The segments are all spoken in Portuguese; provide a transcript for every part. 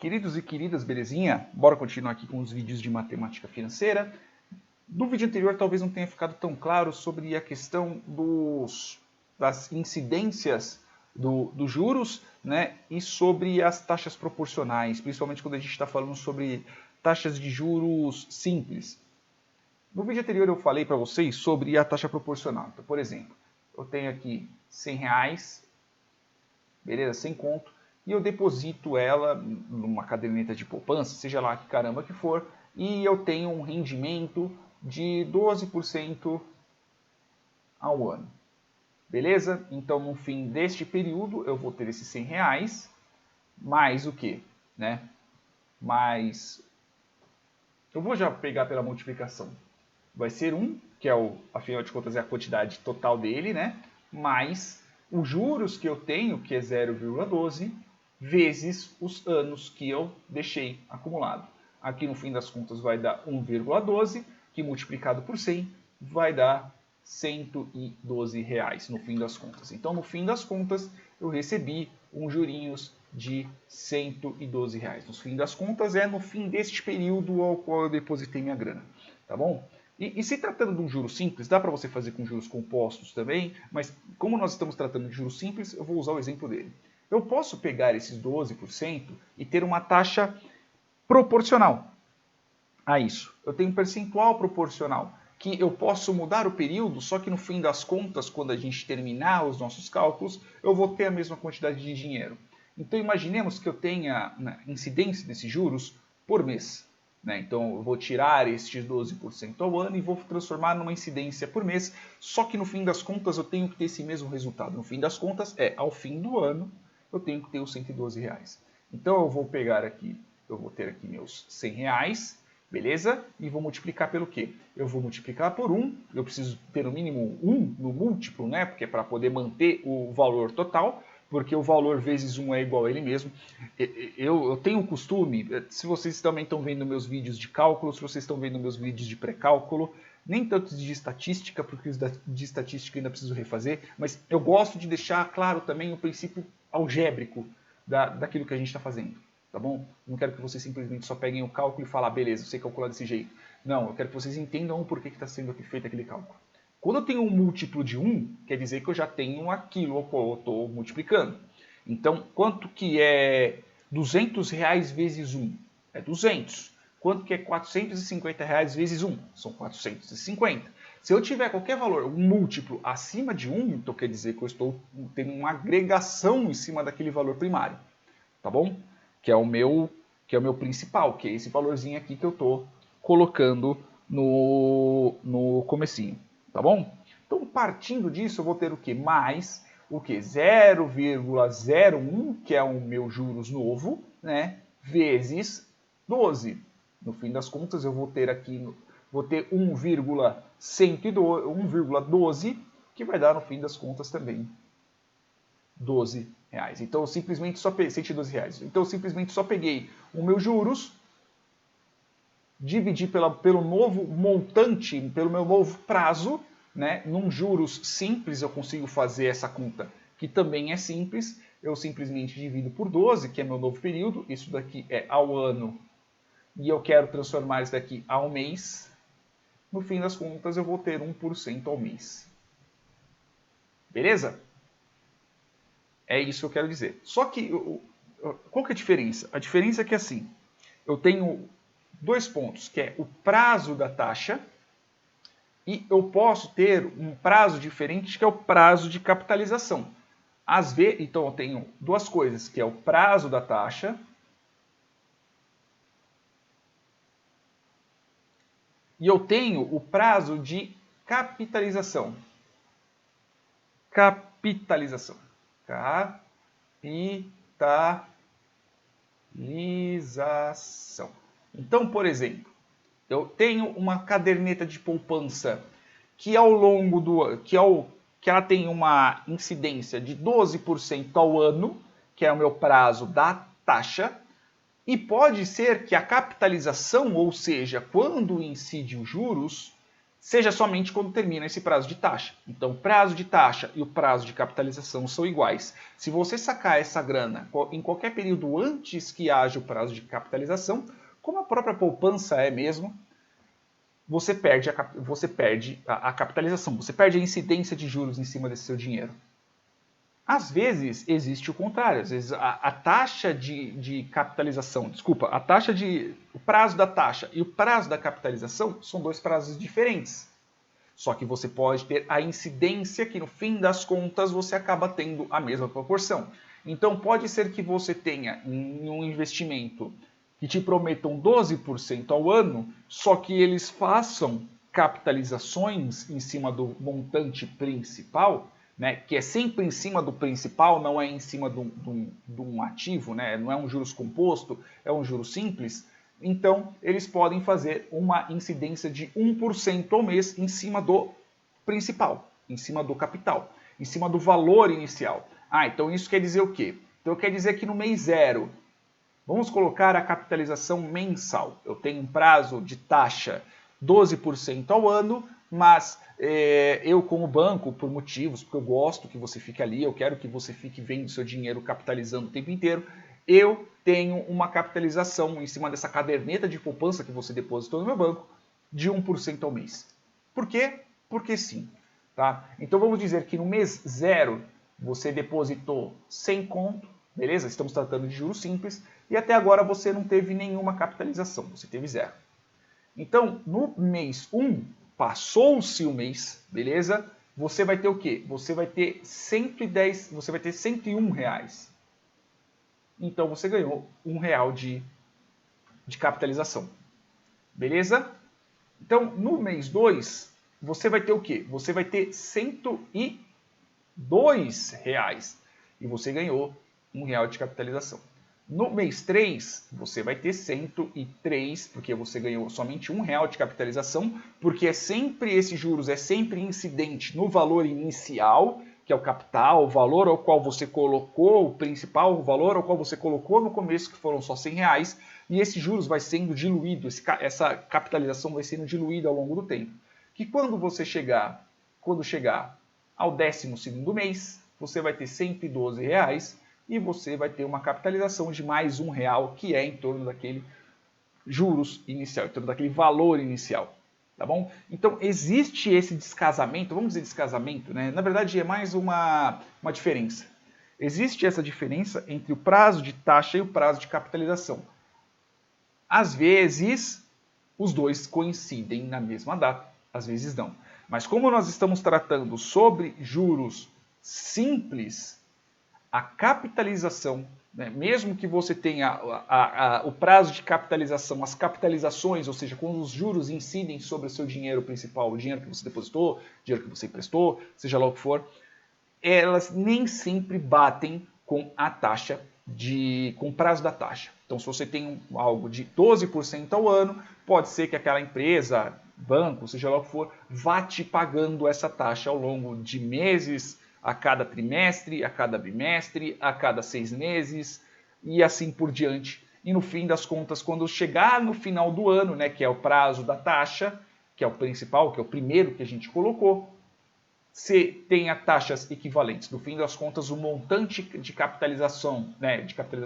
Queridos e queridas, belezinha? Bora continuar aqui com os vídeos de matemática financeira. No vídeo anterior talvez não tenha ficado tão claro sobre a questão das incidências dos juros, né? E sobre as taxas proporcionais, principalmente quando a gente está falando sobre taxas de juros simples. No vídeo anterior eu falei para vocês sobre a taxa proporcional. Então, por exemplo, eu tenho aqui R$100, beleza? 100 conto. E eu deposito ela numa caderneta de poupança, seja lá que caramba que for, e eu tenho um rendimento de 12% ao ano. Beleza? Então, no fim deste período, eu vou ter esses R$100, mais o quê? Né? Mais... Eu vou já pegar pela multiplicação. Vai ser 1, que é afinal de contas é a quantidade total dele, né? Mais os juros que eu tenho, que é 0,12, vezes os anos que eu deixei acumulado. Aqui no fim das contas vai dar 1,12, que multiplicado por 100 vai dar R$112 no fim das contas. Então, no fim das contas, eu recebi uns jurinhos de R$112. No fim das contas, é no fim deste período ao qual eu depositei minha grana. Tá bom? E se tratando de um juro simples, dá para você fazer com juros compostos também, mas como nós estamos tratando de juros simples, eu vou usar o exemplo dele. Eu posso pegar esses 12% e ter uma taxa proporcional a isso. Eu tenho um percentual proporcional, que eu posso mudar o período, só que no fim das contas, quando a gente terminar os nossos cálculos, eu vou ter a mesma quantidade de dinheiro. Então imaginemos que eu tenha incidência desses juros por mês. Então eu vou tirar estes 12% ao ano e vou transformar numa incidência por mês, só que no fim das contas eu tenho que ter esse mesmo resultado. No fim das contas ao fim do ano eu tenho que ter os R$112. Então eu vou pegar aqui, eu vou ter aqui meus R$100, beleza? E vou multiplicar pelo quê? Eu vou multiplicar por 1, eu preciso ter no mínimo 1 no múltiplo, né? Porque é para poder manter o valor total, porque o valor vezes 1 é igual a ele mesmo. Eu tenho o costume, se vocês também estão vendo meus vídeos de cálculo, se vocês estão vendo meus vídeos de pré-cálculo, nem tanto de estatística, porque os de estatística eu ainda preciso refazer, mas eu gosto de deixar claro também o princípio algébrico daquilo que a gente está fazendo. Tá bom? Não quero que vocês simplesmente só peguem o cálculo e falem, beleza, eu sei calcular desse jeito. Não, eu quero que vocês entendam o porquê que está sendo feito aquele cálculo. Quando eu tenho um múltiplo de 1, quer dizer que eu já tenho aquilo ao qual eu estou multiplicando. Então, quanto que é R$200 vezes 1? É 200. Quanto que é R$450 vezes 1? São 450. Se eu tiver qualquer valor, um múltiplo acima de 1, então quer dizer que eu estou tendo uma agregação em cima daquele valor primário. Tá bom? Que é o meu principal, que é esse valorzinho aqui que eu estou colocando no comecinho. Tá bom? Então, partindo disso, eu vou ter o quê? Mais o quê? 0,01, que é o meu juros novo, né? Vezes 12. No fim das contas, eu vou ter aqui, vou ter 1,12, que vai dar, no fim das contas, também R$12. Então, eu simplesmente só peguei R$112. Então, eu simplesmente só peguei o meu juros, dividi pelo novo montante, pelo meu novo prazo, né? Num juros simples eu consigo fazer essa conta, que também é simples. Eu simplesmente divido por 12, que é meu novo período. Isso daqui é ao ano e eu quero transformar isso daqui ao mês. No fim das contas, eu vou ter 1% ao mês. Beleza? É isso que eu quero dizer. Só que, qual que é a diferença? A diferença é que assim, eu tenho dois pontos, que é o prazo da taxa e eu posso ter um prazo diferente, que é o prazo de capitalização. Às vezes, então eu tenho duas coisas, que é o prazo da taxa e eu tenho o prazo de capitalização. Capitalização. Capitalização. Então, por exemplo, eu tenho uma caderneta de poupança que ao longo do que ela tem uma incidência de 12% ao ano, que é o meu prazo da taxa, e pode ser que a capitalização, ou seja, quando incide os juros, seja somente quando termina esse prazo de taxa. Então, o prazo de taxa e o prazo de capitalização são iguais. Se você sacar essa grana em qualquer período antes que haja o prazo de capitalização, como a própria poupança é mesmo, você perde a capitalização, você perde a incidência de juros em cima desse seu dinheiro. Às vezes existe o contrário, às vezes a taxa de capitalização, o prazo da taxa e o prazo da capitalização são dois prazos diferentes. Só que você pode ter a incidência que no fim das contas você acaba tendo a mesma proporção. Então pode ser que você tenha um investimento que te prometam 12% ao ano, só que eles façam capitalizações em cima do montante principal, né, que é sempre em cima do principal, não é em cima de um ativo, né, não é um juros composto, é um juros simples. Então, eles podem fazer uma incidência de 1% ao mês em cima do principal, em cima do capital, em cima do valor inicial. Então isso quer dizer o quê? Então quer dizer que no mês zero, vamos colocar a capitalização mensal. Eu tenho um prazo de taxa 12% ao ano, mas eu como banco, por motivos, porque eu gosto que você fique ali, eu quero que você fique vendo seu dinheiro capitalizando o tempo inteiro, eu tenho uma capitalização em cima dessa caderneta de poupança que você depositou no meu banco de 1% ao mês. Por quê? Porque sim. Tá? Então vamos dizer que no mês zero você depositou 100 conto, beleza? Estamos tratando de juros simples, e até agora você não teve nenhuma capitalização, você teve zero. Então, no mês 1, passou-se o mês, beleza? Você vai ter o quê? Você vai ter 110, você vai ter 101 reais. Então você ganhou R$1 de capitalização. Beleza? Então, no mês 2, você vai ter o quê? Você vai ter R$102 e você ganhou R$1 de capitalização. No mês 3, você vai ter 103, porque você ganhou somente R$1 de capitalização, porque esses juros é sempre incidente no valor inicial, que é o capital, o valor ao qual você colocou, o principal, o valor ao qual você colocou no começo, que foram só R$100, e esse juros vai sendo diluído, essa capitalização vai sendo diluída ao longo do tempo. Que quando chegar ao 12º mês, você vai ter R$112 e você vai ter uma capitalização de mais R$1, que é em torno daquele juros inicial, em torno daquele valor inicial. Tá bom? Então existe esse descasamento, vamos dizer descasamento, né? Na verdade é mais uma diferença. Existe essa diferença entre o prazo de taxa e o prazo de capitalização. Às vezes os dois coincidem na mesma data, às vezes não. Mas como nós estamos tratando sobre juros simples, a capitalização, né, mesmo que você tenha o prazo de capitalização, as capitalizações, ou seja, quando os juros incidem sobre o seu dinheiro principal, o dinheiro que você depositou, o dinheiro que você emprestou, seja lá o que for, elas nem sempre batem com a taxa, com o prazo da taxa. Então, se você tem algo de 12% ao ano, pode ser que aquela empresa, banco, seja lá o que for, vá te pagando essa taxa ao longo de meses, a cada trimestre, a cada bimestre, a cada 6 meses e assim por diante. E no fim das contas, quando chegar no final do ano, né, que é o prazo da taxa, que é o principal, que é o primeiro que a gente colocou, você tenha taxas equivalentes. No fim das contas, o montante de capitalização,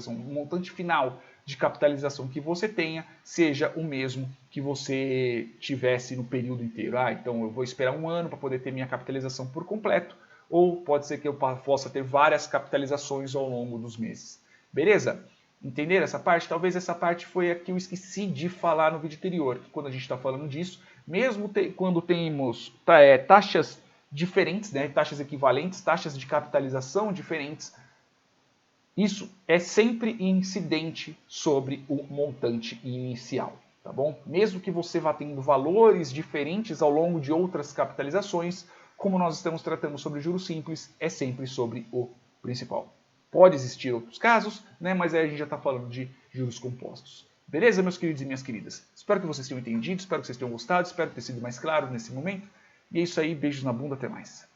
o montante final de capitalização que você tenha, seja o mesmo que você tivesse no período inteiro. Então eu vou esperar um ano para poder ter minha capitalização por completo, ou pode ser que eu possa ter várias capitalizações ao longo dos meses. Beleza? Entenderam essa parte? Talvez essa parte foi a que eu esqueci de falar no vídeo anterior. Quando a gente está falando disso, mesmo quando temos taxas diferentes, né, taxas equivalentes, taxas de capitalização diferentes, isso é sempre incidente sobre o montante inicial, tá bom? Mesmo que você vá tendo valores diferentes ao longo de outras capitalizações, como nós estamos tratando sobre juros simples, é sempre sobre o principal. Pode existir outros casos, né, mas aí a gente já está falando de juros compostos. Beleza, meus queridos e minhas queridas? Espero que vocês tenham entendido, espero que vocês tenham gostado, espero ter sido mais claro nesse momento. E é isso aí, beijos na bunda, até mais.